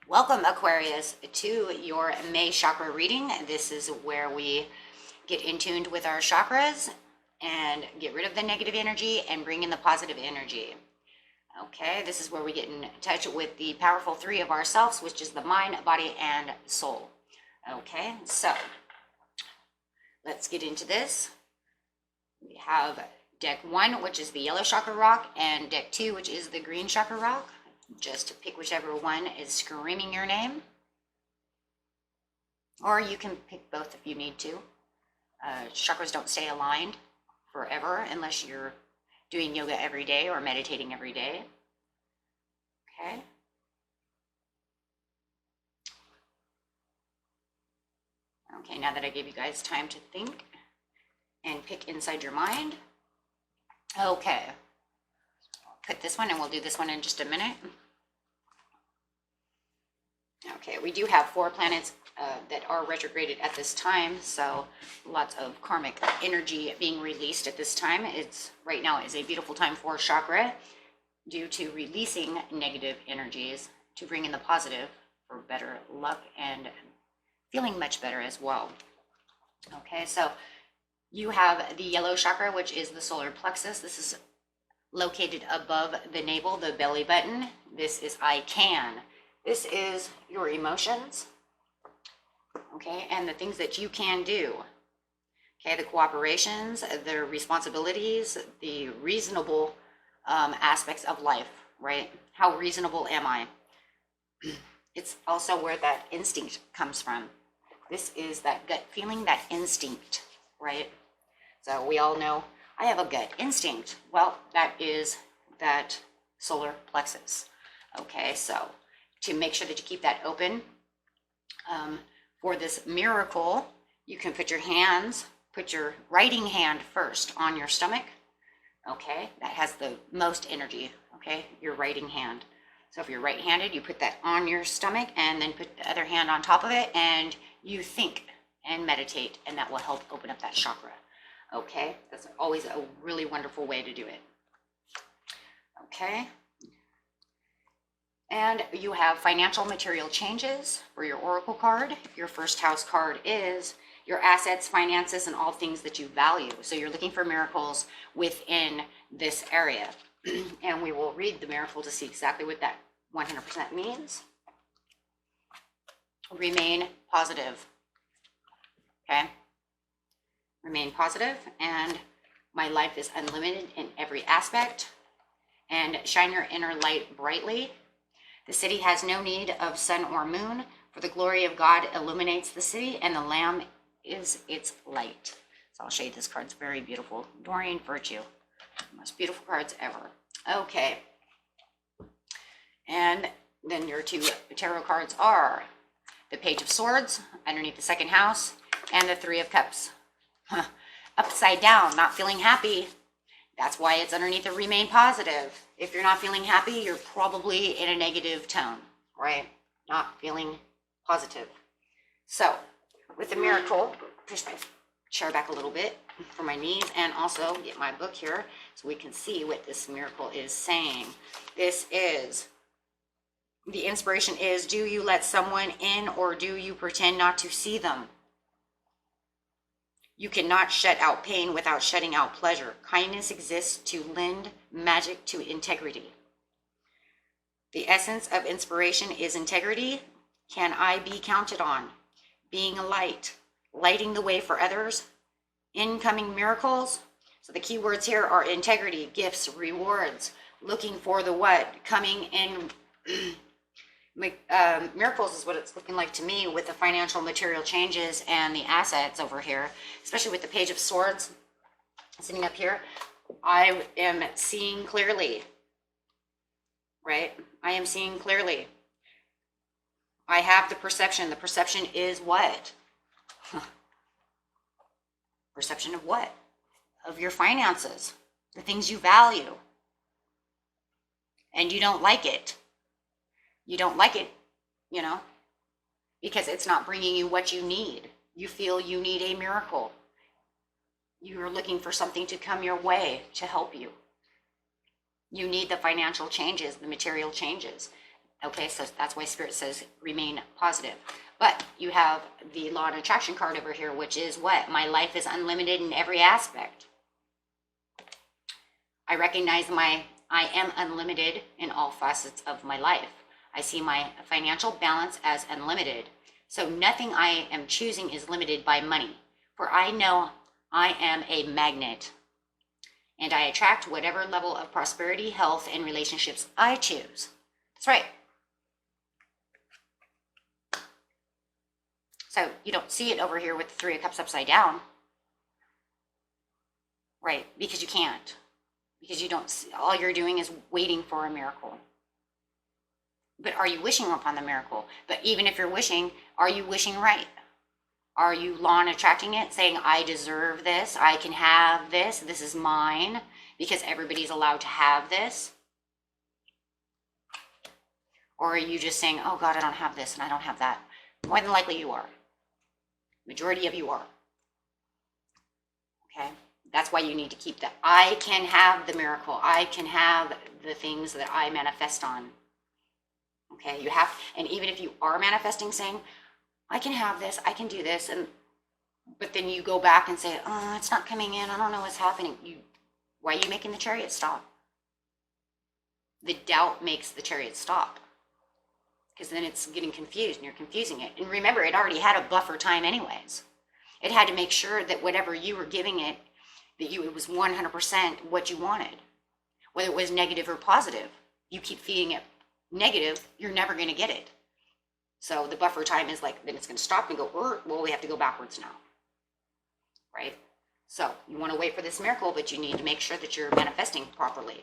Welcome, Aquarius, to your May chakra reading. This is where we get in tuned with our chakras and get rid of the negative energy and bring in the positive energy. Okay, this is where we get in touch with the powerful three of ourselves, which is the mind, body, and soul. Okay, so let's get into this. We have deck 1, which is the yellow chakra rock, and deck 2, which is the green chakra rock. Just pick whichever one is screaming your name. Or you can pick both if you need to. Chakras don't stay aligned forever unless you're doing yoga every day or meditating every day. Okay. Okay, now that I gave you guys time to think and pick inside your mind. Okay. Put this one, and we'll do this one in just a minute. Okay, we do have 4 planets that are retrograded at this time, so lots of karmic energy being released at this time. It's right now is a beautiful time for chakra due to releasing negative energies to bring in the positive for better luck and feeling much better as well. Okay, so you have the yellow chakra, which is the solar plexus. This is located above the navel, the belly button. This is I can. This is your emotions, okay, and the things that you can do. Okay, the cooperations, the responsibilities, the reasonable aspects of life, right? How reasonable am I? It's also where that instinct comes from. This is that gut feeling, that instinct, right? So we all know I have a gut instinct. Well, that is that solar plexus. Okay, so to make sure that you keep that open for this miracle, you can put your hands, put your writing hand first on your stomach. Okay, that has the most energy. Okay, your writing hand. So if you're right-handed, you put that on your stomach and then put the other hand on top of it, and you think and meditate, and that will help open up that chakra. Okay, that's always a really wonderful way to do it. Okay, and you have financial material changes for your oracle card. Your first house card is your assets, finances, and all things that you value. So you're looking for miracles within this area. And we will read the miracle to see exactly what that 100% means. Remain positive. Okay. Remain positive, and my life is unlimited in every aspect, and shine your inner light brightly. The city has no need of sun or moon, for the glory of God illuminates the city, and the Lamb is its light. So I'll show you this card. It's very beautiful. Doreen Virtue. Most beautiful cards ever. Okay. And then your 2 tarot cards are the Page of Swords underneath the second house, and the 3 of Cups. Upside down, not feeling happy. That's why it's underneath the remain positive. If you're not feeling happy, you're probably in a negative tone, right? Not feeling positive. So with the miracle, push my chair back a little bit for my knees, and also get my book here so we can see what this miracle is saying. This is, the inspiration is, do you let someone in, or do you pretend not to see them? You cannot shut out pain without shutting out pleasure. Kindness exists to lend magic to integrity. The essence of inspiration is integrity. Can I be counted on? Being a light, lighting the way for others. Incoming miracles. So the key words here are integrity, gifts, rewards. Looking for the what? Coming in. Miracles is what it's looking like to me with the financial material changes and the assets over here, especially with the Page of Swords sitting up here. I am seeing clearly, right? I am seeing clearly. I have the perception. The perception is what? Perception of what? Of your finances, the things you value. And you don't like it. You don't like it, you know, because it's not bringing you what you need. You feel you need a miracle. You're looking for something to come your way to help you. You need the financial changes, the material changes. Okay, so that's why Spirit says remain positive. But you have the Law of Attraction card over here, which is what? My life is unlimited in every aspect. I recognize I am unlimited in all facets of my life. I see my financial balance as unlimited. So nothing I am choosing is limited by money. For I know I am a magnet. And I attract whatever level of prosperity, health, and relationships I choose. That's right. So you don't see it over here with the Three of Cups upside down. Right, because you can't. Because you don't see, all you're doing is waiting for a miracle. But are you wishing upon the miracle? But even if you're wishing, are you wishing right? Are you law and attracting it, saying, I deserve this, I can have this, this is mine, because everybody's allowed to have this? Or are you just saying, oh God, I don't have this and I don't have that? More than likely you are. Majority of you are. Okay? That's why you need to keep that. I can have the miracle. I can have the things that I manifest on. Okay? You have, and even if you are manifesting, saying, I can have this, I can do this, but then you go back and say, oh, it's not coming in, I don't know what's happening. Why are you making the chariot stop? The doubt makes the chariot stop. Because then it's getting confused and you're confusing it. And remember, it already had a buffer time anyways. It had to make sure that whatever you were giving it, that it was 100% what you wanted. Whether it was negative or positive. You keep feeding it negative, you're never going to get it. So the buffer time is like, then it's going to stop and go, well, we have to go backwards now. Right? So you want to wait for this miracle, but you need to make sure that you're manifesting properly.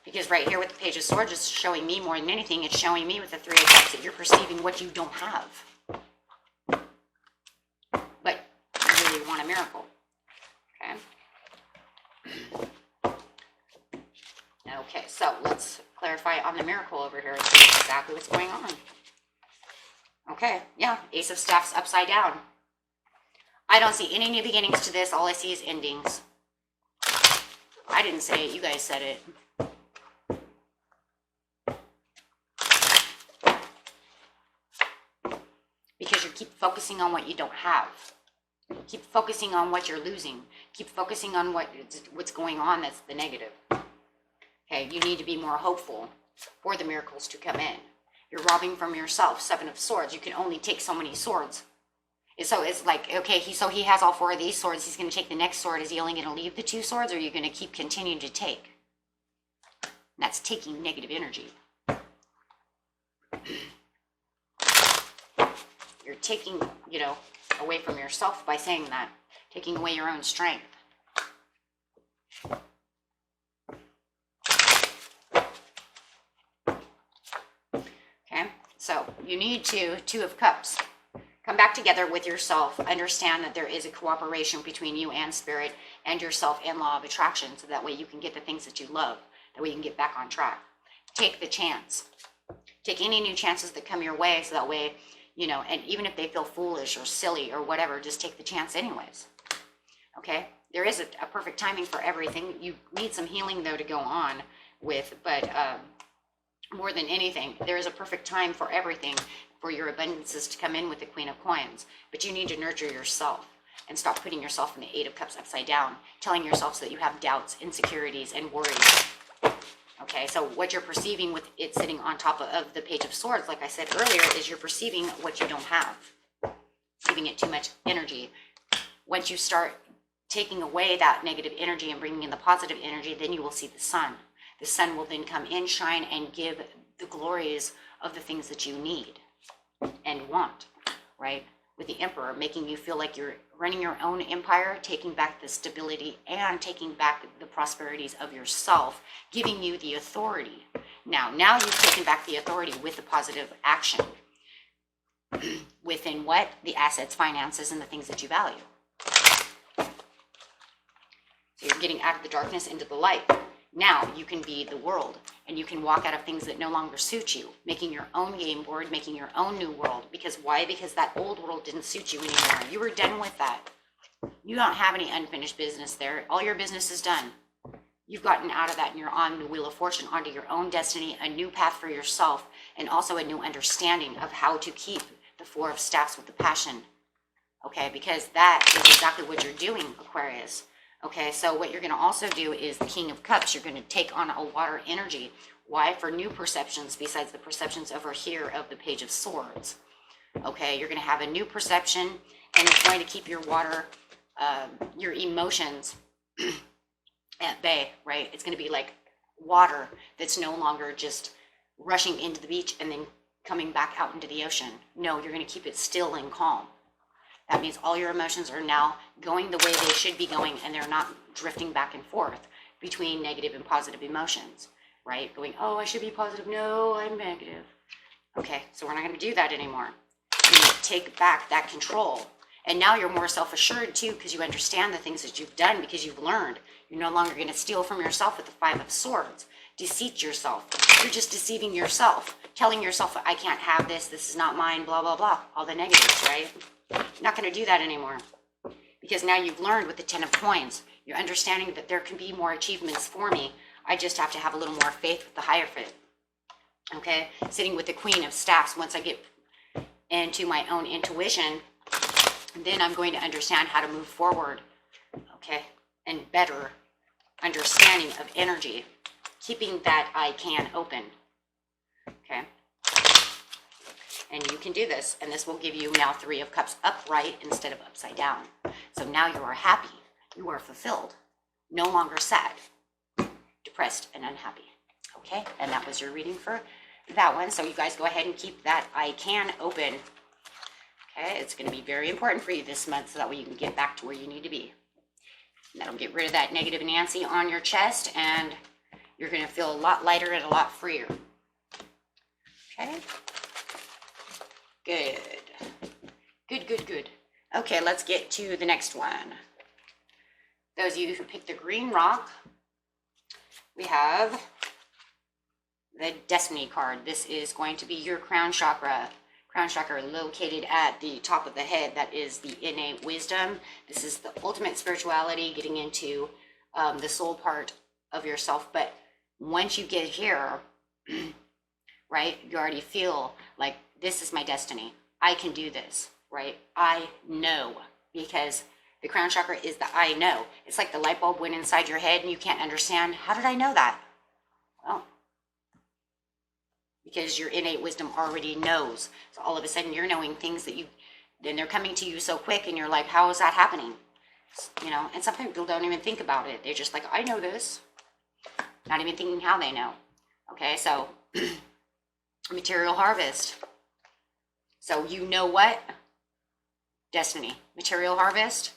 Because right here with the Page of Swords, it's showing me more than anything, it's showing me with the Three of Cups that you're perceiving what you don't have. But you really want a miracle. Okay? Okay, so let's clarify on the miracle over here and see exactly what's going on. Okay, yeah, Ace of Staffs upside down. I don't see any new beginnings to this. All I see is endings. I didn't say it. You guys said it. Because you keep focusing on what you don't have. Keep focusing on what you're losing. Keep focusing on what's going on that's the negative. Okay, you need to be more hopeful for the miracles to come in. You're robbing from yourself. Seven of Swords. You can only take so many swords. So it's like, okay, so he has all four of these swords. He's going to take the next sword. Is he only going to leave the two swords, or are you going to keep continuing to take? And that's taking negative energy. You're taking, away from yourself by saying that. Taking away your own strength. Okay, so you need Two of Cups. Come back together with yourself. Understand that there is a cooperation between you and Spirit and yourself and Law of Attraction, so that way you can get the things that you love. That way you can get back on track. Take the chance. Take any new chances that come your way, so that way, and even if they feel foolish or silly or whatever, just take the chance anyways. Okay? There is a perfect timing for everything. You need some healing, though, to go on with, but more than anything, there is a perfect time for everything, for your abundances to come in with the Queen of Coins. But you need to nurture yourself and stop putting yourself in the Eight of Cups upside down, telling yourself so that you have doubts, insecurities, and worries. Okay, so what you're perceiving with it sitting on top of the Page of Swords, like I said earlier, is you're perceiving what you don't have, giving it too much energy. Once you start taking away that negative energy and bringing in the positive energy, then you will see the sun. The sun will then come in, shine, and give the glories of the things that you need and want, right? With the Emperor, making you feel like you're running your own empire, taking back the stability and taking back the prosperities of yourself, giving you the authority. Now you've taken back the authority with the positive action. Within what? The assets, finances, and the things that you value. So you're getting out of the darkness into the light. Now you can be the world, and you can walk out of things that no longer suit you, making your own game board, making your own new world. Because why? Because that old world didn't suit you anymore. You were done with that. You don't have any unfinished business there. All your business is done. You've gotten out of that and you're on the Wheel of Fortune, onto your own destiny, a new path for yourself, and also a new understanding of how to keep the Four of Staffs with the passion. Okay, because that is exactly what you're doing, Aquarius. Okay, so what you're going to also do is the King of Cups. You're going to take on a water energy. Why? For new perceptions besides the perceptions over here of the Page of Swords. Okay, you're going to have a new perception, and it's going to keep your water, your emotions at bay, right? It's going to be like water that's no longer just rushing into the beach and then coming back out into the ocean. No, you're going to keep it still and calm. That means all your emotions are now going the way they should be going, and they're not drifting back and forth between negative and positive emotions, right? Going, oh, I should be positive. No, I'm negative. Okay, so we're not going to do that anymore. You take back that control. And now you're more self-assured too, because you understand the things that you've done, because you've learned. You're no longer going to steal from yourself with the Five of Swords. Deceit yourself. You're just deceiving yourself, telling yourself, I can't have this, this is not mine, blah, blah, blah. All the negatives, right? You're not going to do that anymore. Because now you've learned with the Ten of Coins. You're understanding that there can be more achievements for me. I just have to have a little more faith with the Hierophant. Okay? Sitting with the Queen of Staffs, once I get into my own intuition, then I'm going to understand how to move forward, okay, and better understanding of energy, keeping that I can open, okay, and you can do this, and this will give you now Three of Cups upright instead of upside down. So now you are happy, you are fulfilled, no longer sad, depressed, and unhappy, okay, and that was your reading for that one. So you guys go ahead and keep that I can open. Okay, it's going to be very important for you this month, so that way you can get back to where you need to be. And that'll get rid of that negative Nancy on your chest, and you're going to feel a lot lighter and a lot freer. Okay? Good. Good, good, good. Okay, let's get to the next one. Those of you who picked the green rock, we have the Destiny card. This is going to be your crown chakra. Crown chakra located at the top of the head. That is the innate wisdom. This is the ultimate spirituality, getting into the soul part of yourself. But once you get here, right, you already feel like this is my destiny. I can do this, right? I know, because the crown chakra is the I know. It's like the light bulb went inside your head and you can't understand. How did I know that? Well, because your innate wisdom already knows. So all of a sudden you're knowing things that then they're coming to you so quick, and you're like, how is that happening? You know, and some people don't even think about it. They're just like, I know this. Not even thinking how they know. Okay, so material harvest. So you know what? Destiny. Material harvest.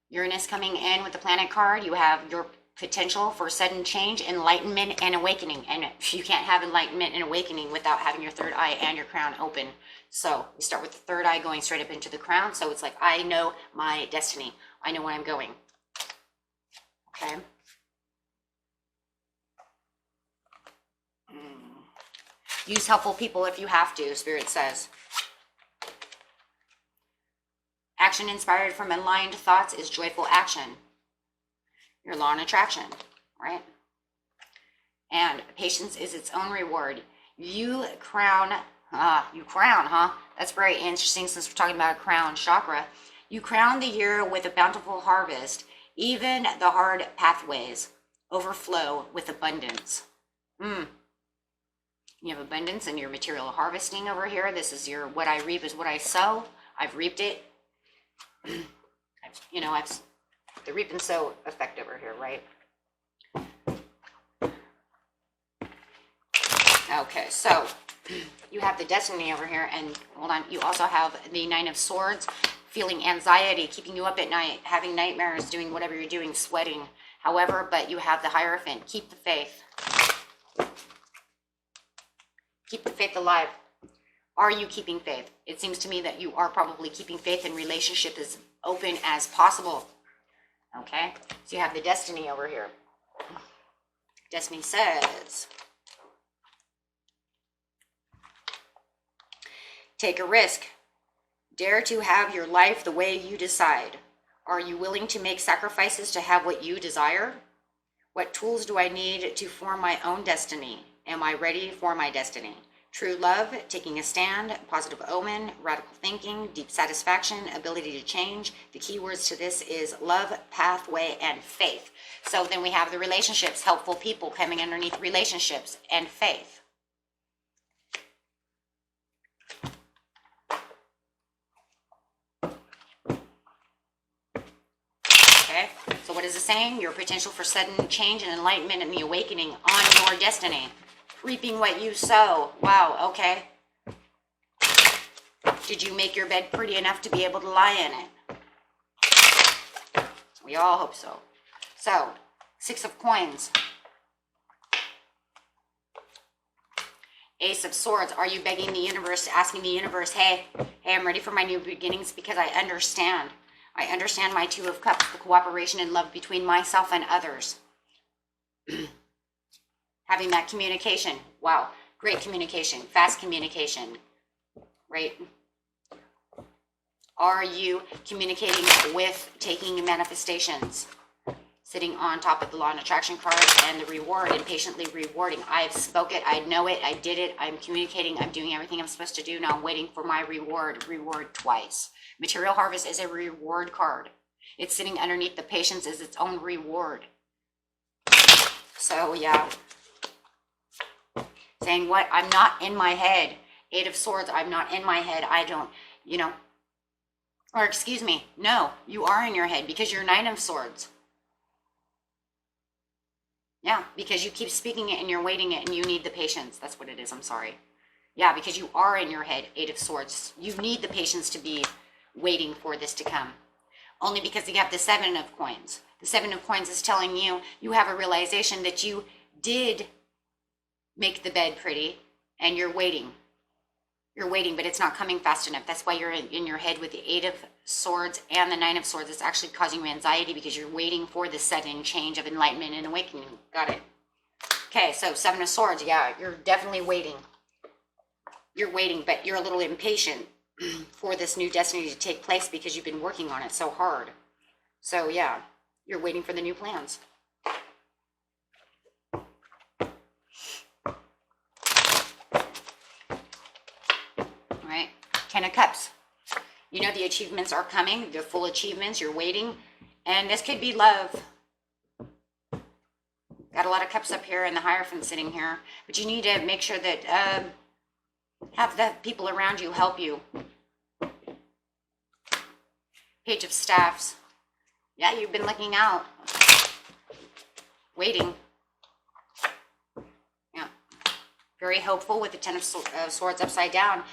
Uranus coming in with the planet card. You have your potential for sudden change, enlightenment, and awakening. And you can't have enlightenment and awakening without having your third eye and your crown open. So we start with the third eye going straight up into the crown. So it's like, I know my destiny. I know where I'm going. Okay. Use helpful people if you have to, Spirit says. Action inspired from aligned thoughts is joyful action. Your law and attraction, right? And patience is its own reward. You crown, huh? That's very interesting, since we're talking about a crown chakra. You crown the year with a bountiful harvest. Even the hard pathways overflow with abundance. You have abundance in your material harvesting over here. This is your, what I reap is what I sow. I've reaped it. I've the reap and sow effect over here, right? Okay, so you have the destiny over here, and hold on, you also have the Nine of Swords, feeling anxiety, keeping you up at night, having nightmares, doing whatever you're doing, sweating. However, but you have the Hierophant. Keep the faith. Keep the faith alive. Are you keeping faith? It seems to me that you are probably keeping faith, in relationship as open as possible. Okay, so you have the destiny over here. Destiny says, take a risk. Dare to have your life the way you decide. Are you willing to make sacrifices to have what you desire? What tools do I need to form my own destiny? Am I ready for my destiny? True love, taking a stand, positive omen, radical thinking, deep satisfaction, ability to change. The key words to this is love, pathway, and faith. So then we have the relationships, helpful people coming underneath relationships and faith. Okay, so what is it saying? Your potential for sudden change and enlightenment and the awakening on your destiny. Reaping what you sow. Wow, okay. Did you make your bed pretty enough to be able to lie in it? We all hope so. So, 6 of Coins. Ace of Swords. Are you begging the universe, asking the universe, hey, I'm ready for my new beginnings because I understand. I understand my 2 of Cups, the cooperation and love between myself and others. Having that communication. Wow, great communication, fast communication, right? Are you communicating with taking manifestations? Sitting on top of the Law and Attraction card and the reward and patiently rewarding. I've spoke it, I know it, I did it, I'm communicating, I'm doing everything I'm supposed to do. Now I'm waiting for my reward. Reward twice. Material Harvest is a reward card. It's sitting underneath the Patience is its own reward. So yeah. Saying what? I'm not in my head. 8 of Swords, I'm not in my head. I don't, or excuse me, no, you are in your head because you're 9 of Swords. Yeah, because you keep speaking it and you're waiting it and you need the patience. That's what it is, I'm sorry. Yeah, because you are in your head, 8 of Swords. You need the patience to be waiting for this to come. Only because you have the 7 of Coins. The 7 of Coins is telling you, you have a realization that you did make the bed pretty and you're waiting. You're waiting, but it's not coming fast enough. That's why you're in your head with the 8 of Swords and the 9 of Swords. It's actually causing you anxiety because you're waiting for the sudden change of enlightenment and awakening. Got it. Okay, so 7 of Swords. Yeah, you're definitely waiting. You're waiting, but you're a little impatient for this new destiny to take place because you've been working on it so hard. So yeah, you're waiting for the new plans. All right, 10 of Cups. You know the achievements are coming. They're full achievements. You're waiting. And this could be love. Got a lot of cups up here and the Hierophant sitting here. But you need to make sure that have the people around you help you. Page of Staffs. Yeah, you've been looking out. Waiting. Yeah. Very hopeful with the 10 of Swords upside down.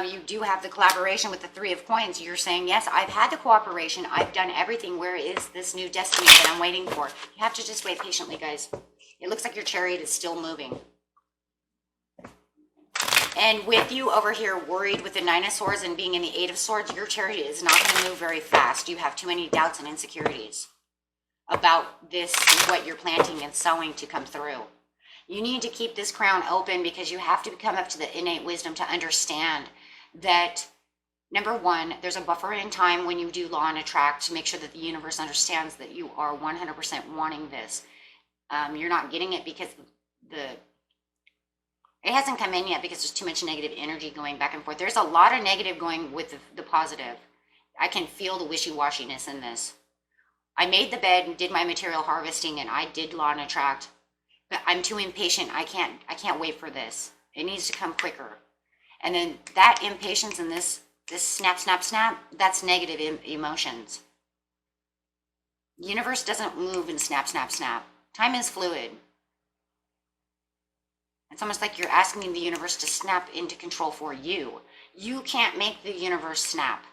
You do have the collaboration with the 3 of Coins. You're saying, yes, I've had the cooperation. I've done everything. Where is this new destiny that I'm waiting for? You have to just wait patiently, guys. It looks like your chariot is still moving. And with you over here worried with the 9 of Swords and being in the 8 of Swords, your chariot is not going to move very fast. You have too many doubts and insecurities about this, what you're planting and sowing to come through. You need to keep this crown open because you have to come up to the innate wisdom to understand that, number one, there's a buffer in time when you do Law and Attract to make sure that the universe understands that you are 100% wanting this. You're not getting it because it hasn't come in yet because there's too much negative energy going back and forth. There's a lot of negative going with the positive. I can feel the wishy-washiness in this. I made the bed and did my material harvesting and I did Law and Attract, but I'm too impatient. I can't wait for this. It needs to come quicker. And then that impatience and this snap, snap, snap, that's negative emotions. The universe doesn't move in snap, snap, snap. Time is fluid. It's almost like you're asking the universe to snap into control for you. You can't make the universe snap.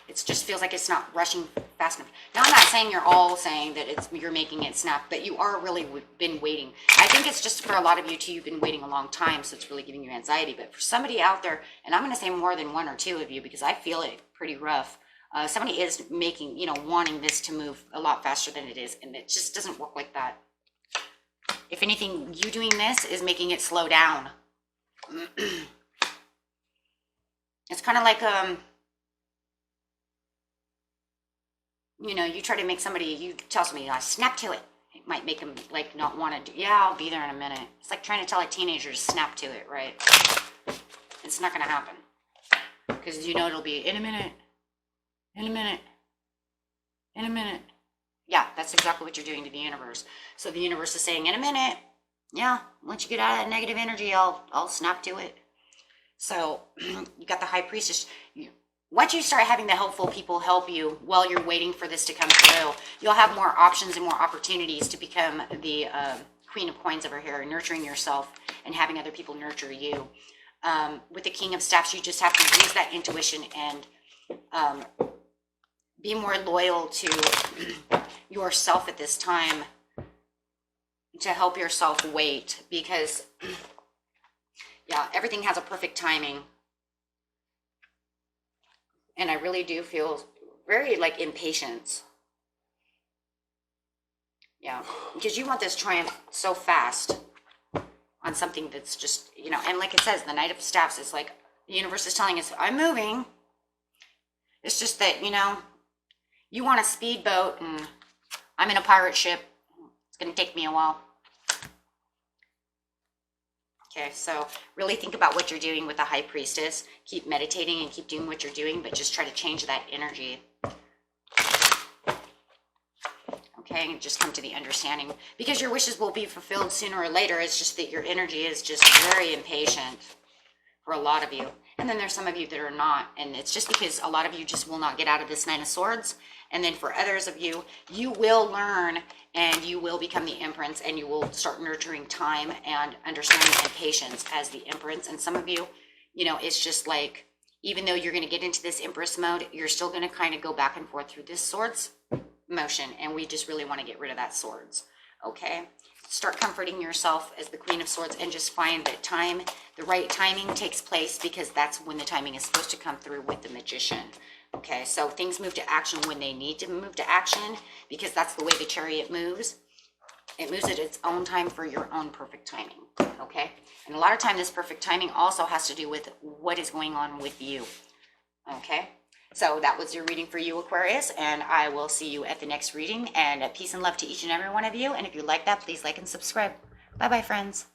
It just feels like it's not rushing fast enough. Now, I'm not saying you're all saying that you're making it snap, but you are really been waiting. I think it's just for a lot of you too, you've been waiting a long time, so it's really giving you anxiety. But for somebody out there, and I'm going to say more than 1 or 2 of you because I feel it pretty rough. Somebody is making, wanting this to move a lot faster than it is, and it just doesn't work like that. If anything, you doing this is making it slow down. It's kind of like, you know, you try to make somebody, you tell somebody, snap to it. It might make them like not want to do, yeah, I'll be there in a minute. It's like trying to tell a teenager to snap to it, right? It's not going to happen. Because you know it'll be in a minute, in a minute, in a minute. Yeah, that's exactly what you're doing to the universe. So the universe is saying, in a minute, yeah, once you get out of that negative energy, I'll snap to it. So you got the high priestess. Once you start having the helpful people help you while you're waiting for this to come through, you'll have more options and more opportunities to become the queen of coins over here, nurturing yourself and having other people nurture you. With the king of staffs, you just have to use that intuition and be more loyal to yourself at this time to help yourself wait, because yeah, everything has a perfect timing. And I really do feel very like impatience. Yeah, because you want this triumph so fast on something that's just, you know, and like it says, the Knight of Staffs is like, the universe is telling us, I'm moving. It's just that, you know, you want a speedboat and I'm in a pirate ship. It's going to take me a while. Okay, so really think about what you're doing with the High Priestess. Keep meditating and keep doing what you're doing, but just try to change that energy. Okay, and just come to the understanding. Because your wishes will be fulfilled sooner or later. It's just that your energy is just very impatient for a lot of you. And then there's some of you that are not. And it's just because a lot of you just will not get out of this Nine of Swords. And then for others of you, you will learn and you will become the Empress, and you will start nurturing time and understanding and patience as the Empress. And some of you, you know, it's just like, even though you're going to get into this Empress mode, you're still going to kind of go back and forth through this Swords motion. And we just really want to get rid of that Swords. Okay? Start comforting yourself as the Queen of Swords and just find that time, the right timing takes place, because that's when the timing is supposed to come through with the Magician. Okay, so things move to action when they need to move to action, because that's the way the Chariot moves. It moves at its own time for your own perfect timing. Okay, and a lot of time this perfect timing also has to do with what is going on with you. Okay, so that was your reading for you, Aquarius, and I will see you at the next reading. And peace and love to each and every one of you. And if you like that, please like and subscribe. Bye-bye, friends.